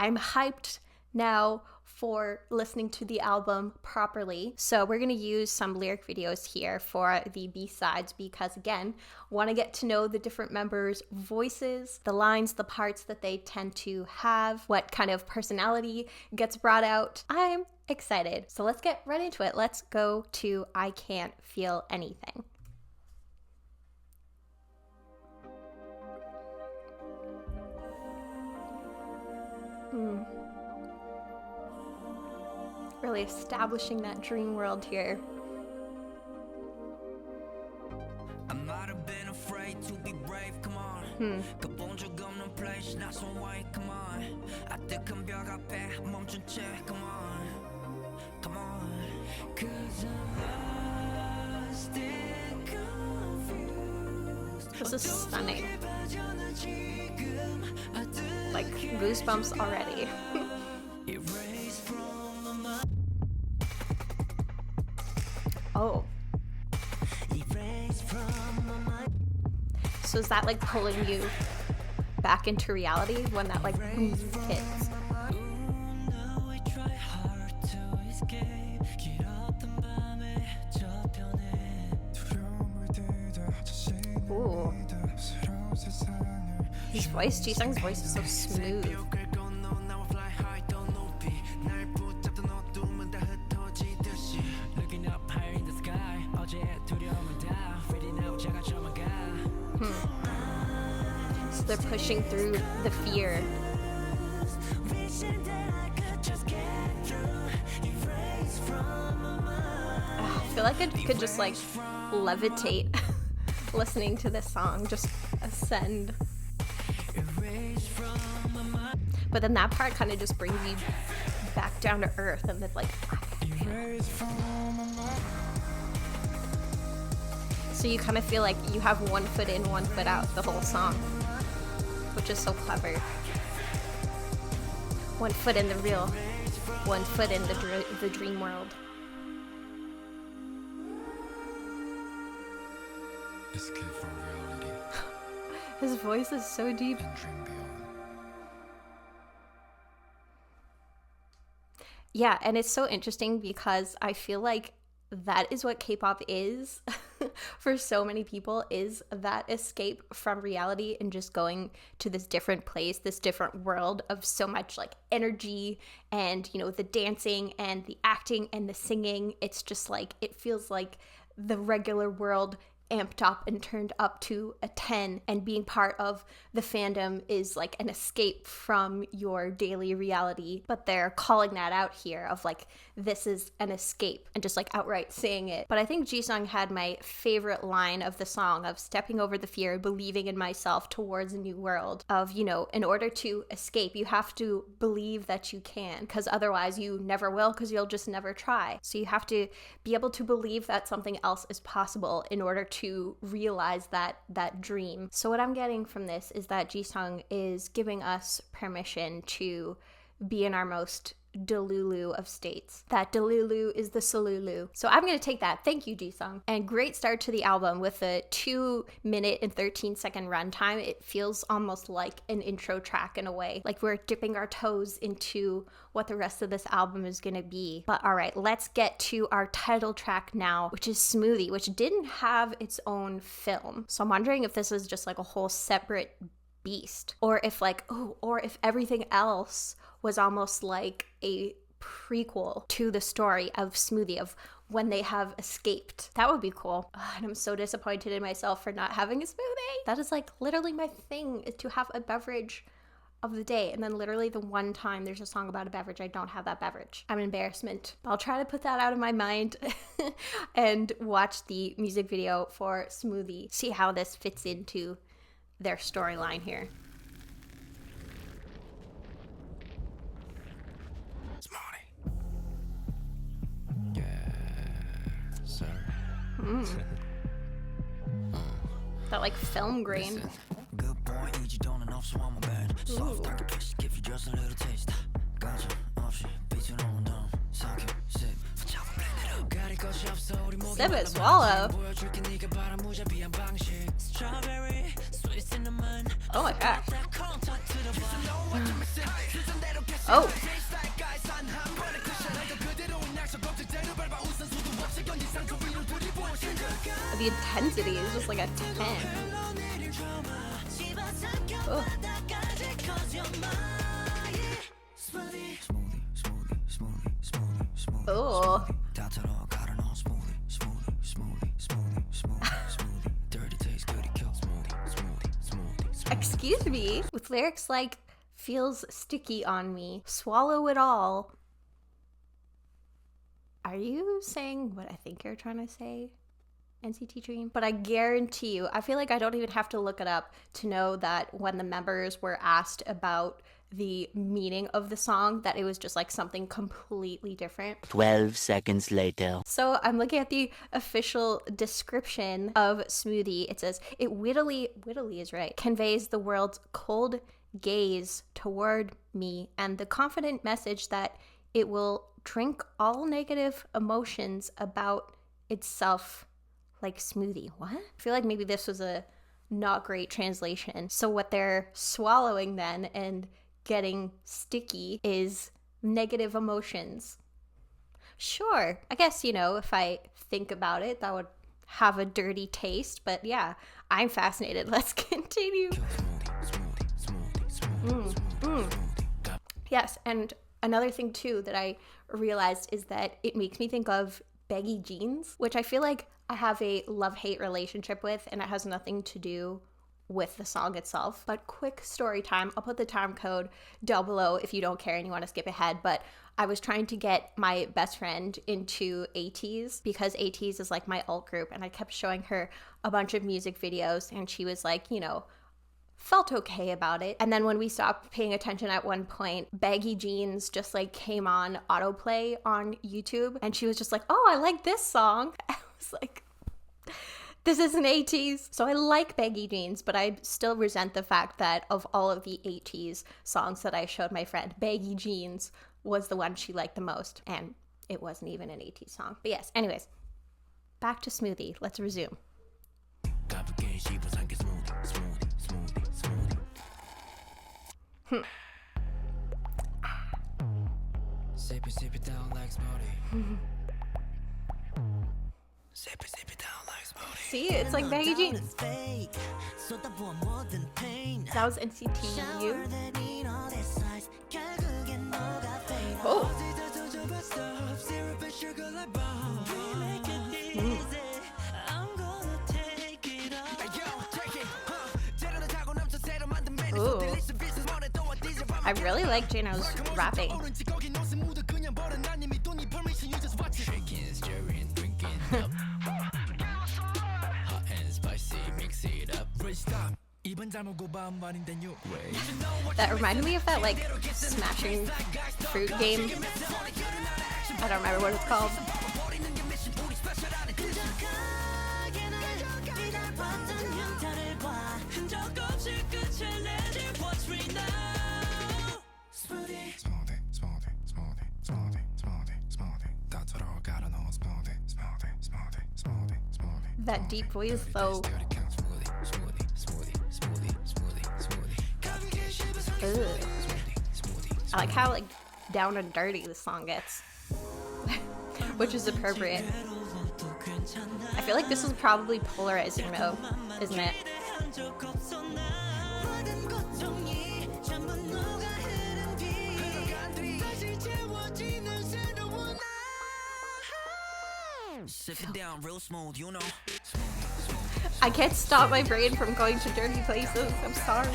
I'm hyped now for listening to the album properly. So we're gonna use some lyric videos here for the B-sides because, again, want to get to know the different members' voices, the lines, the parts that they tend to have, what kind of personality gets brought out. I'm excited. So let's get right into it. Let's go to I Can't Feel Anything. Really establishing that dream world here. I might have been afraid to be brave, come on. 가본 적 없는 place, 낯선 way, come on. 아득한 벽 앞에 멈춘 채, come on. Come on. 'Cause I'm lost and confused. This is stunning. Like goosebumps already. Oh. So is that like pulling you back into reality when that like hits? Ooh. His voice, Jisung's voice is so smooth. So they're pushing through the fear. I feel like I could just like levitate listening to this song, just ascend. But then that part kind of just brings you back down to earth and it's like, so you kind of feel like you have one foot in, one foot out the whole song, which is so clever. One foot in the real, one foot in the dream world. Escape from reality. His voice is so deep. And dream beyond. Yeah, and it's so interesting because I feel like that is what K-pop is for so many people, is that escape from reality and just going to this different place, this different world of so much like energy and, you know, the dancing and the acting and the singing. It's just like, it feels like the regular world amped up and turned up to a 10, and being part of the fandom is like an escape from your daily reality. But they're calling that out here of like, this is an escape, and just like outright saying it. But I think Jisung had my favorite line of the song of stepping over the fear, believing in myself towards a new world, of, you know, in order to escape, you have to believe that you can, because otherwise you never will, because you'll just never try. So you have to be able to believe that something else is possible in order to realize that dream. So what I'm getting from this is that Jisung is giving us permission to be in our most Delulu of states. That Delulu is the Salulu. So I'm going to take that. Thank you, Jisung. And great start to the album with a 2-minute and 13-second runtime. It feels almost like an intro track in a way. Like we're dipping our toes into what the rest of this album is going to be. But all right, let's get to our title track now, which is Smoothie, which didn't have its own film. So I'm wondering if this is just like a whole separate beast, or if like, or if everything else was almost like a prequel to the story of Smoothie, of when they have escaped. That would be cool. And I'm so disappointed in myself for not having a smoothie. That is like literally my thing, is to have a beverage of the day, and then literally the one time there's a song about a beverage, I don't have that beverage. I'm an embarrassment. I'll try to put that out of my mind and watch the music video for Smoothie, see how this fits into their storyline here. That like film grain. Good boy, you don't enough, so I'm a bad. Soft like a twist, give you just a little taste. Gotcha, option, beat you on down. Suck it, sip, Sip it, swallow. Oh my gosh. Oh. The intensity is just like a 10. Oh. Oh. Excuse me, with lyrics like feels sticky on me, swallow it all. Are you saying what I think you're trying to say, NCT Dream? But I guarantee you, I feel like I don't even have to look it up to know that when the members were asked about the meaning of the song, that it was just like something completely different. 12 seconds later. So I'm looking at the official description of Smoothie. It says, it wittily is right, conveys the world's cold gaze toward me and the confident message that it will drink all negative emotions about itself like smoothie. What? I feel like maybe this was a not great translation. So what they're swallowing then and getting sticky is negative emotions. Sure, I guess, you know, if I think about it, that would have a dirty taste, but yeah, I'm fascinated. Let's continue. Yes, and another thing too that I realized is that it makes me think of baggy jeans, which I feel like I have a love-hate relationship with, and it has nothing to do with the song itself. But quick story time, I'll put the time code down below if you don't care and you want to skip ahead, but I was trying to get my best friend into ATEEZ because ATEEZ is like my alt group, and I kept showing her a bunch of music videos and she was like, you know, felt okay about it. And then when we stopped paying attention at one point, baggy jeans just like came on autoplay on YouTube and she was just like, oh, I like this song. I was like, this isn't ATEEZ. So I like baggy jeans, but I still resent the fact that of all of the ATEEZ songs that I showed my friend, baggy jeans was the one she liked the most. And it wasn't even an ATEEZ song. But yes, anyways, back to Smoothie. Let's resume. See, it's like baggy jeans. That was NCTU. Oh. Ooh. I really like Jano's rapping. That reminded me of that like smashing fruit game. I don't remember what it's called. That deep voice though. Ugh. I like how like down and dirty the song gets. Which is appropriate. I feel like this is probably polarizing though, isn't it? I can't stop my brain from going to dirty places. I'm sorry.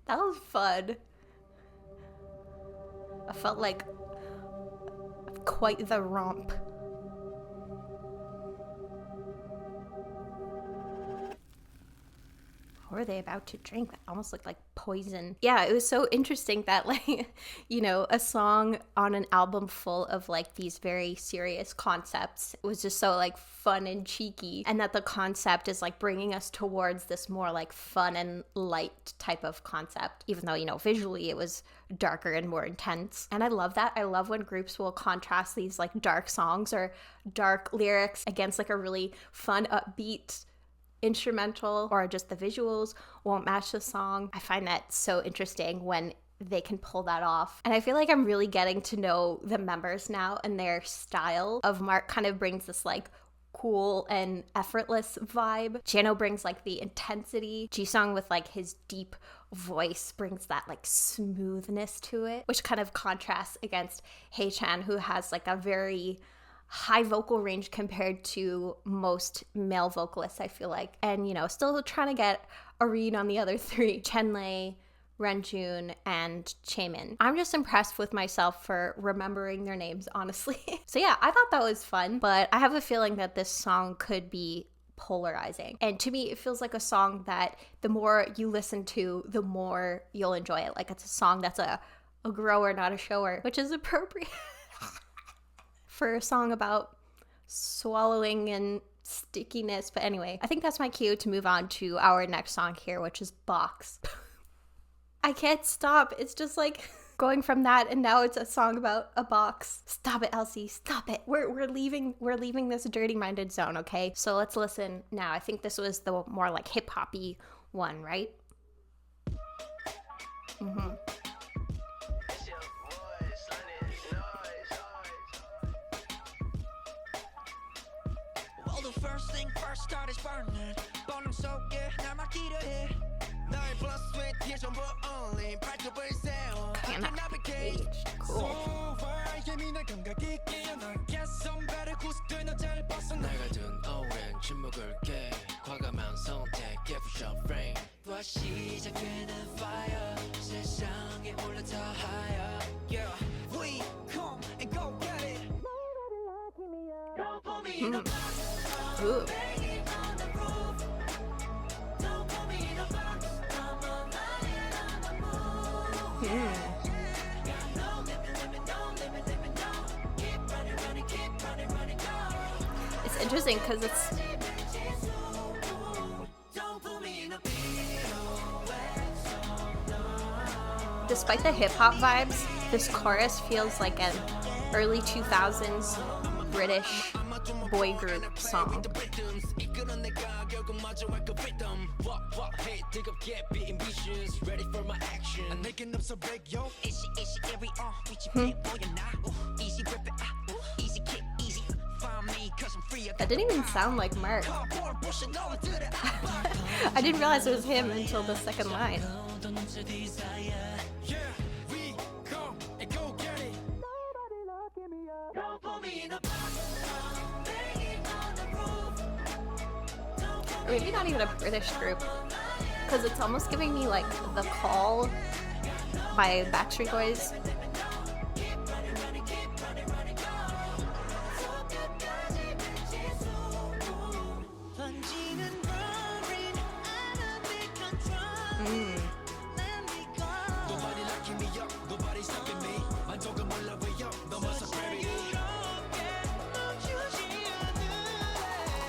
That was fun. I felt like quite the romp. What were they about to drink? That almost looked like Poison. Yeah, it was so interesting that like, you know, a song on an album full of like these very serious concepts was just so like fun and cheeky, and that the concept is like bringing us towards this more like fun and light type of concept, even though, you know, visually it was darker and more intense. And I love that. I love when groups will contrast these like dark songs or dark lyrics against like a really fun, upbeat instrumental, or just the visuals won't match the song. I find that so interesting when they can pull that off. And I feel like I'm really getting to know the members now, and their style of Mark kind of brings this like cool and effortless vibe. Jano brings like the intensity. Jisung with like his deep voice brings that like smoothness to it, which kind of contrasts against Haechan, who has like a very high vocal range compared to most male vocalists, I feel like. And, you know, still trying to get a read on the other three, Chenle, Renjun, and Chaemin. I'm just impressed with myself for remembering their names, honestly. So yeah, I thought that was fun, but I have a feeling that this song could be polarizing. And to me, it feels like a song that the more you listen to, the more you'll enjoy it. Like it's a song that's a grower, not a shower, which is appropriate for a song about swallowing and stickiness. But anyway, I think that's my cue to move on to our next song here, which is Box. I can't stop. It's just like going from that, and now it's a song about a box. Stop it, Elsie. Stop it. We're leaving this dirty-minded zone, okay? So let's listen now. I think this was the more like hip-hoppy one, right? Mm-hmm. Well, the first thing first started burning. 번호 속에 날 맡기려 해. 나의 plus sweat here 전부 only. 발톱을 세워. Cool. 예민한 감각이 깨어나게 선배를 구속된 잘 벗어나. 내가 든 오랜 침묵을 깨. 과감한 선택 Give your frame. 와 시작되는 fire. 세상에 올라타 higher. Yeah, we come and go get it. Don't put me in a box. Ooh. It's interesting because it's despite the hip-hop vibes, this chorus feels like an early 2000s British boy group song. That didn't even sound like Mark. I didn't realize it was him until the second line. Or maybe not even a British group, because it's almost giving me like The Call by Backstreet Boys.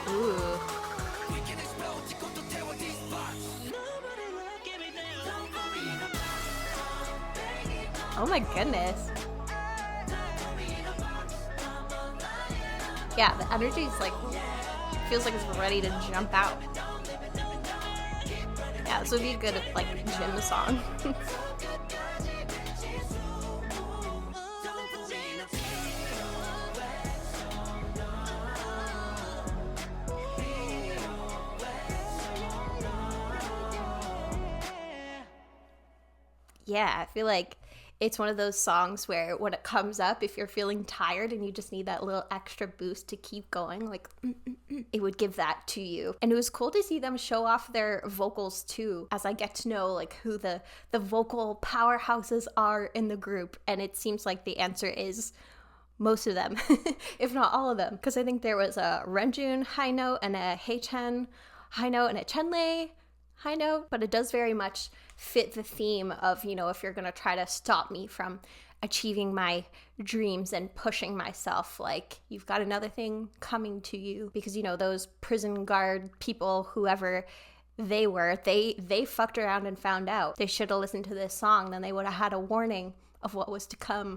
Ooh. Oh my goodness. Yeah, the energy is like, feels like it's ready to jump out. Yeah, this would be a good like gym song. Yeah, I feel like it's one of those songs where when it comes up, if you're feeling tired and you just need that little extra boost to keep going, like, it would give that to you. And it was cool to see them show off their vocals too, as I get to know like who the vocal powerhouses are in the group. And it seems like the answer is most of them, if not all of them. Because I think there was a Renjun high note and a Haechan high note and a Chenle high note, but it does very much fit the theme of, you know, if you're gonna try to stop me from achieving my dreams and pushing myself, like, you've got another thing coming to you. Because, you know, those prison guard people, whoever they were, they fucked around and found out. They should have listened to this song, then they would have had a warning of what was to come.